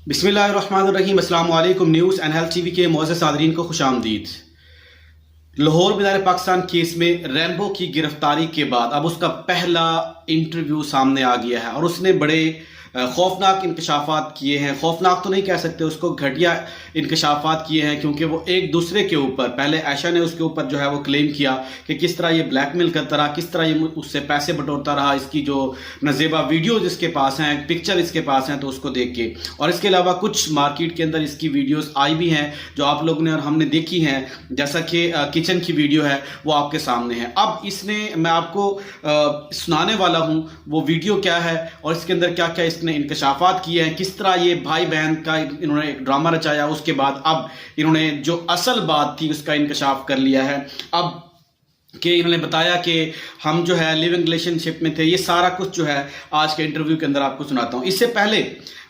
बिस्मिल्लाहिर्रहमानिर्रहीम। अस्सलाम वालेकुम। न्यूज़ एंड हेल्थ टीवी के मोअज़्ज़ज़ सादरीन को खुशामदीद। लाहौर मीनार पाकिस्तान केस में रैम्बो की गिरफ्तारी के बाद अब उसका पहला इंटरव्यू सामने आ गया है और उसने बड़े खौफनाक इंकशाफात किए हैं। खौफनाक तो नहीं कह सकते उसको, घटिया इंकशाफात किए हैं, क्योंकि वो एक दूसरे के ऊपर, पहले आयशा ने उसके ऊपर जो है वो क्लेम किया कि किस तरह ये ब्लैकमेल करता रहा, किस तरह ये उससे पैसे बटोरता रहा, इसकी जो नजेबा वीडियोज इसके पास हैं, पिक्चर इसके पास हैं, तो उसको देख के। और इसके अलावा कुछ मार्केट के अंदर इसकी वीडियोज आई भी हैं जो आप लोगों ने और हमने देखी हैं, जैसा कि किचन की वीडियो है वो आपके सामने है। अब इसने, मैं आपको सुनाने वाला हूं वो वीडियो क्या है और इसके अंदर क्या क्या ने इंकशाफात किए हैं, किस तरह ये भाई बहन का इन्होंने एक ड्रामा रचाया। उसके बाद अब इन्होंने जो असल बात थी उसका इंकशाफ कर लिया है। अब कि इन्होंने बताया कि हम जो है लिविंग रिलेशनशिप में थे। ये सारा कुछ जो है आज के इंटरव्यू के अंदर आपको सुनाता हूं। इससे पहले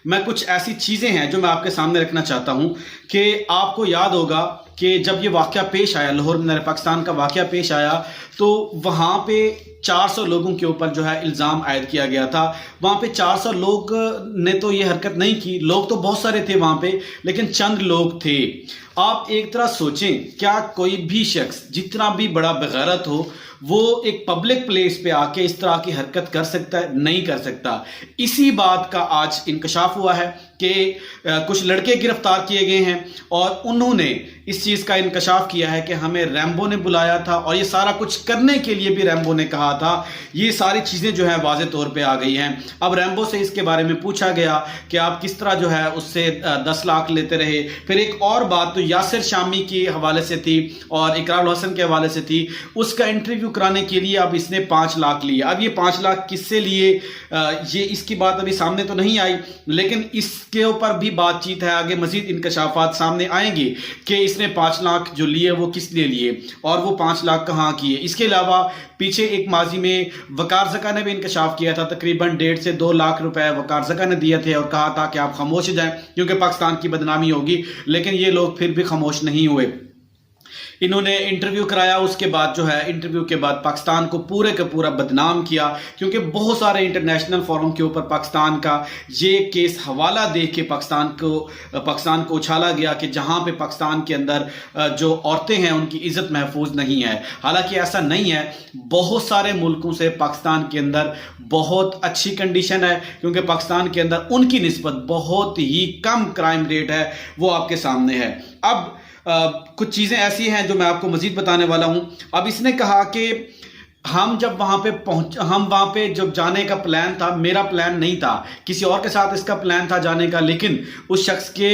मैं कुछ ऐसी चीजें हैं जो मैं आपके सामने रखना चाहता हूं कि आपको याद होगा कि जब ये वाकया पेश आया, लाहौर मीनार पाकिस्तान का वाकया पेश आया, तो वहां पे 400 लोगों के ऊपर जो है इल्ज़ाम आयद किया गया था। वहां पे 400 लोग ने तो ये हरकत नहीं की, लोग तो बहुत सारे थे वहां पे, लेकिन चंद लोग थे। आप एक तरह सोचें, क्या कोई भी शख्स जितना भी बड़ा बेगैरत हो वो एक पब्लिक प्लेस पे आके इस तरह की हरकत कर सकता है? नहीं कर सकता। इसी बात का आज इंकशाफ हुआ है कि कुछ लड़के गिरफ्तार किए गए हैं और उन्होंने इस चीज का इंकशाफ किया है कि हमें रैम्बो ने बुलाया था और ये सारा कुछ करने के लिए भी रैम्बो ने कहा था। ये सारी चीजें जो है वाज़े तौर पे आ गई हैं। अब रैम्बो से इसके बारे में पूछा गया कि आप किस तरह जो है उससे 10 लाख लेते रहे। फिर एक और बात तो यासिर शामी के हवाले से थी और इकरार हसन के हवाले से थी। उसका इंटरव्यू कराने के लिए अब इसने 5 लाख लिए। अब ये 5 लाख किससे लिए, ये इसकी बात अभी सामने तो नहीं आई, लेकिन इसके ऊपर भी बातचीत है। आगे मजीद इंकशाफात सामने आएंगे कि इसने 5 लाख जो लिए वो किस लिए लिए और वो 5 लाख कहाँ किए। इसके अलावा पीछे एक माजी में वकार ज़का ने भी इंकशाफ किया था। तकरीबन 1.5 से 2 लाख रुपए वकार ज़का ने दिए थे और कहा था कि आप खामोश जाएं क्योंकि पाकिस्तान की बदनामी होगी, लेकिन ये लोग फिर भी खामोश नहीं हुए। इन्होंने इंटरव्यू कराया, उसके बाद जो है इंटरव्यू के बाद पाकिस्तान को पूरे का पूरा बदनाम किया, क्योंकि बहुत सारे इंटरनेशनल फोरम के ऊपर पाकिस्तान का ये केस हवाला दे के पाकिस्तान को उछाला गया कि जहां पे पाकिस्तान के अंदर जो औरतें हैं उनकी इज्जत महफूज नहीं है। हालांकि ऐसा नहीं है, बहुत सारे मुल्कों से पाकिस्तान के अंदर बहुत अच्छी कंडीशन है, क्योंकि पाकिस्तान के अंदर उनकी निस्बत बहुत ही कम क्राइम रेट है, वो आपके सामने है। अब कुछ चीज़ें ऐसी हैं जो मैं आपको मजीद बताने वाला हूं। अब इसने कहा कि हम वहां पे जब जाने का प्लान था, मेरा प्लान नहीं था, किसी और के साथ इसका प्लान था जाने का, लेकिन उस शख्स के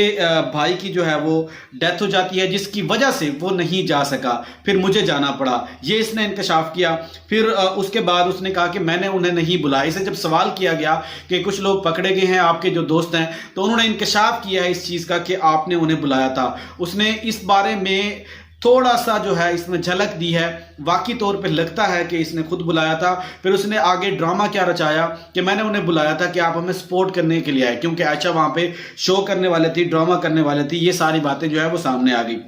भाई की जो है वो डेथ हो जाती है, जिसकी वजह से वो नहीं जा सका, फिर मुझे जाना पड़ा। ये इसने इंकशाफ किया। फिर उसके बाद उसने कहा कि मैंने उन्हें नहीं बुलाया। इसे जब सवाल किया गया कि कुछ लोग पकड़े गए हैं आपके जो दोस्त हैं, तो उन्होंने इंकशाफ किया है इस चीज़ का कि आपने उन्हें बुलाया था। उसने इस बारे में थोड़ा सा जो है इसमें झलक दी है। वाकई तौर पे लगता है कि इसने खुद बुलाया था। फिर उसने आगे ड्रामा क्या रचाया कि मैंने उन्हें बुलाया था कि आप हमें सपोर्ट करने के लिए आए, क्योंकि आयशा वहां पे शो करने वाले थी, ड्रामा करने वाले थी। ये सारी बातें जो है वो सामने आ गई।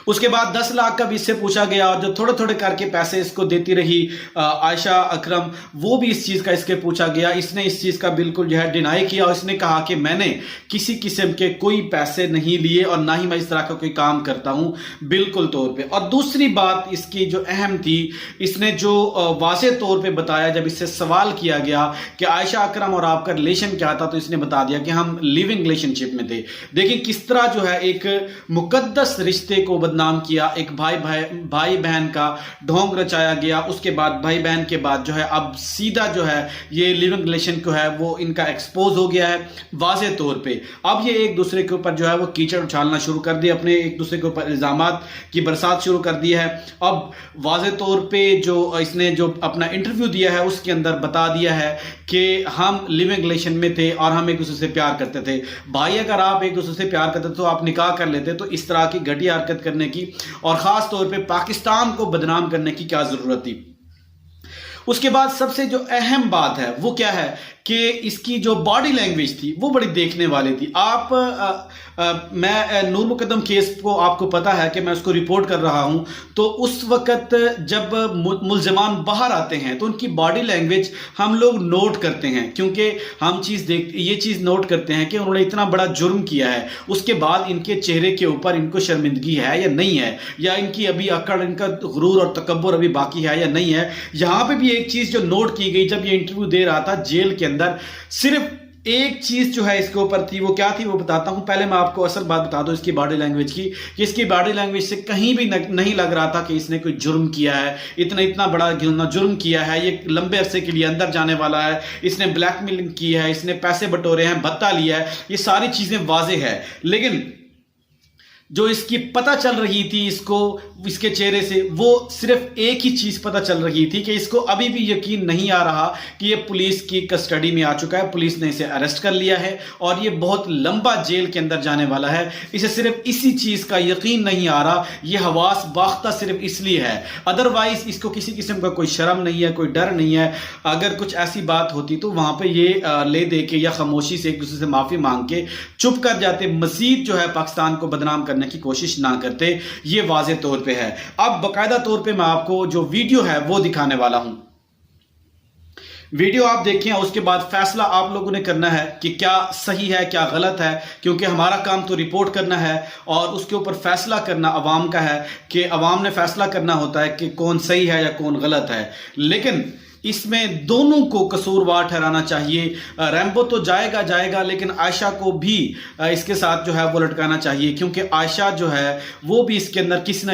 उसके बाद 10 लाख का भी इससे पूछा गया और जो थोड़े थोड़े करके पैसे इसको देती रही आयशा अकरम, वो भी इस चीज का इसके पूछा गया। इसने इस चीज का बिल्कुल जो है डिनाई किया और इसने कहा कि मैंने किसी किस्म के कोई पैसे नहीं लिए और ना ही मैं इस तरह का कोई काम करता हूं, बिल्कुल तौर पे। और दूसरी बात इसकी जो अहम थी, इसने जो वाज़े तौर पे बताया, जब इससे सवाल किया गया कि आयशा अकरम और आपका रिलेशन क्या था, तो इसने बता दिया कि हम लिविंग रिलेशनशिप में थे। देखिए किस तरह जो है एक मुकद्दस रिश्ते को बदनाम किया, एक भाई बहन का ढोंग रचाया गया। उसके बाद भाई बहन के बाद जो है अब सीधा जो है ये लिविंग रिलेशन को है वो इनका एक्सपोज हो गया है वाज़े तौर पे। अब ये एक दूसरे के ऊपर जो है वो कीचड़ उछालना शुरू कर दिया, अपने एक दूसरे के ऊपर इल्जामात की बरसात शुरू कर दी है। अब वाज़े तौर पे जो इसने जो अपना इंटरव्यू दिया है उसके अंदर बता दिया है कि हम लिविंग रिलेशन में थे और हम एक दूसरे से प्यार करते थे। भाई अगर आप एक दूसरे से प्यार करते तो आप निकाह कर लेते, तो इस तरह की घटिया हरकत करने की और खास तौर पे पाकिस्तान को बदनाम करने की क्या जरूरत थी। उसके बाद सबसे जो अहम बात है वो क्या है कि इसकी जो बॉडी लैंग्वेज थी वो बड़ी देखने वाली थी। मैं नूर मुकद्दम केस को आपको पता है कि मैं उसको रिपोर्ट कर रहा हूं, तो उस वक्त जब मुल्ज़िमान बाहर आते हैं तो उनकी बॉडी लैंग्वेज हम लोग नोट करते हैं, क्योंकि हम ये चीज़ नोट करते हैं कि उन्होंने इतना बड़ा जुर्म किया है, उसके बाद इनके चेहरे के ऊपर इनको शर्मिंदगी है या नहीं है, या इनकी अभी अकड़, इनका गुरूर और तकब्बुर अभी बाकी है या नहीं है। यहां पे भी एक चीज़ जो नोट की गई जब ये इंटरव्यू दे रहा था जेल के अंदर, सिर्फ एक चीज जो है इसके ऊपर थी, वो क्या थी वो बताता हूं। पहले मैं आपको असल बात बता दूं इसकी बॉडी लैंग्वेज की, कि इसकी बॉडी लैंग्वेज से कहीं भी नहीं लग रहा था कि इसने कोई जुर्म किया है, इतना बड़ा जुर्म किया है, ये लंबे अरसे के लिए अंदर जाने वाला है, इसने ब्लैकमेलिंग की है, इसने पैसे बटोरे हैं, भत्ता लिया है, ये सारी चीजें वाज़ेह है। लेकिन जो इसकी पता चल रही थी इसको इसके चेहरे से, वो सिर्फ एक ही चीज पता चल रही थी कि इसको अभी भी यकीन नहीं आ रहा कि ये पुलिस की कस्टडी में आ चुका है, पुलिस ने इसे अरेस्ट कर लिया है और ये बहुत लंबा जेल के अंदर जाने वाला है। इसे सिर्फ इसी चीज का यकीन नहीं आ रहा, ये हवास बाख्ता सिर्फ इसलिए है, अदरवाइज इसको किसी किस्म का कोई शर्म नहीं है, कोई डर नहीं है। अगर कुछ ऐसी बात होती तो वहां पर ये ले दे के या खामोशी से एक दूसरे से माफी मांग के चुप कर जाते, मजीद जो है पाकिस्तान को बदनाम करने की कोशिश ना करते। ये वाज़े तौर पे है। अब बाकायदा तौर पे मैं आपको जो वीडियो है वो दिखाने वाला हूं। वीडियो आप देखें, उसके बाद फैसला आप लोगों ने करना है कि क्या सही है क्या गलत है, क्योंकि हमारा काम तो रिपोर्ट करना है और उसके ऊपर फैसला करना अवाम का है, कि अवाम ने फैसला करना होता है कि कौन सही है या कौन गलत है। लेकिन इसमें दोनों को कसूरवार ठहराना चाहिए। रैम्बो तो जाएगा, लेकिन आयशा को भी इसके साथ जो है वो लटकाना चाहिए, क्योंकि आयशा जो है वो भी इसके अंदर किसी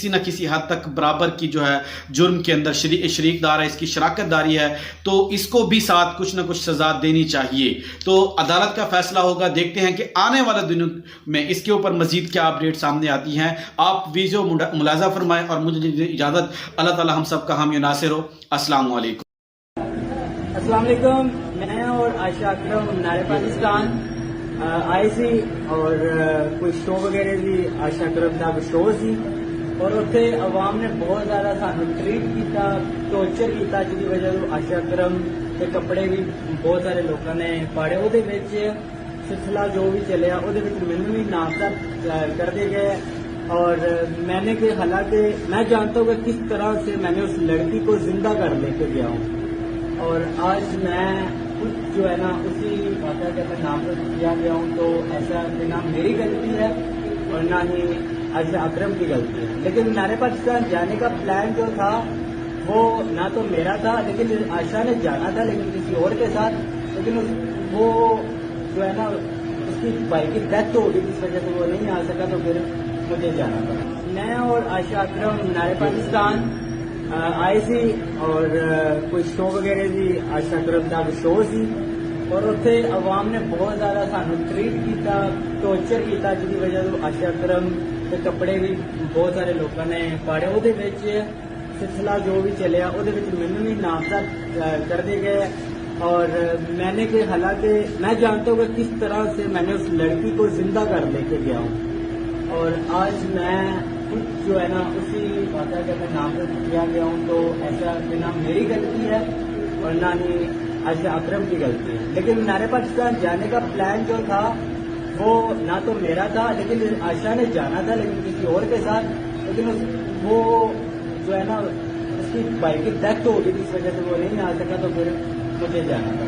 न किसी हद तक बराबर की जो है जुर्म के अंदर शरीकदार है, इसकी शराकतदारी है, तो इसको भी साथ कुछ ना कुछ सजा देनी चाहिए। तो अदालत का फैसला होगा, देखते हैं कि आने वाले दिनों में इसके ऊपर मजीद क्या अपडेट सामने आती हैं। आप वीडियो मुलाजा फरमाएं और मुझे इजाजत। अल्लाह ताला हम सब का हामी नासिर हो। अस्सलाम अस्सलाम वालेकुम। मैं और आयशा अकरम नारे पाकिस्तान आए सी और कोई शो वगैरह भी आयशा अकरम का शो सी और उत्थे अवाम ने बहुत ज्यादा सानू ट्रीट किया, टॉर्चर किया, जिसकी वजह से आयशा अकरम के कपड़े भी बहुत सारे लोगों ने पाड़े। ਉਹਦੇ ਵਿੱਚ सिलसिला जो भी चलिया ਉਹਦੇ ਵਿੱਚ ਮੈਨੂੰ भी नामजद कर दिए गए और मैंने कि हालांकि मैं जानता हूँ कि किस तरह से मैंने उस लड़की को जिंदा कर लेके गया हूँ और आज मैं जो है ना उसी वाक़या के अंदर नामजद किया गया हूँ। तो ऐसा ना मेरी गलती है और ना ही आयशा अकरम की गलती है। लेकिन नारे पाकिस्तान जाने का प्लान जो था वो ना तो मेरा था, लेकिन आयशा ने जाना था लेकिन किसी और के साथ, लेकिन वो जो है ना उसकी भाई की डेथ हो गई, इस वजह से वो नहीं आ सका, तो फिर मुझे जाना पड़ा। मैं और आयशा अकरम नारे पाकिस्तान आए सी और कोई शो वगैरह भी आयशा अकरम का शो सी और उत्थे अवाम ने बहुत ज्यादा सानू ट्रीट किया, टॉर्चर किया, जिसकी वजह से आयशा अकरम के कपड़े भी बहुत सारे लोगों ने पाड़े। ਉਹਦੇ ਵਿੱਚ सिलसिला जो भी चलिया ਉਹਦੇ ਵਿੱਚ ਮੈਨੂੰ भी नामजद कर दिए गए और मैंने कि हालांकि मैं जानता हूँ कि किस तरह से मैंने उस लड़की को जिंदा कर लेके गया हूँ और आज मैं जो है ना उसी वाक़या के अंदर नामजद किया गया हूँ। तो ऐसा ना मेरी गलती है और ना ही आयशा अकरम की गलती है। लेकिन नारे पाकिस्तान जाने का प्लान जो था वो ना तो मेरा था, लेकिन आयशा ने जाना था लेकिन किसी और के साथ, लेकिन वो जो है ना उसकी भाई की डेथ हो गई, इस वजह से वो नहीं आ सका, तो फिर मुझे जाना था।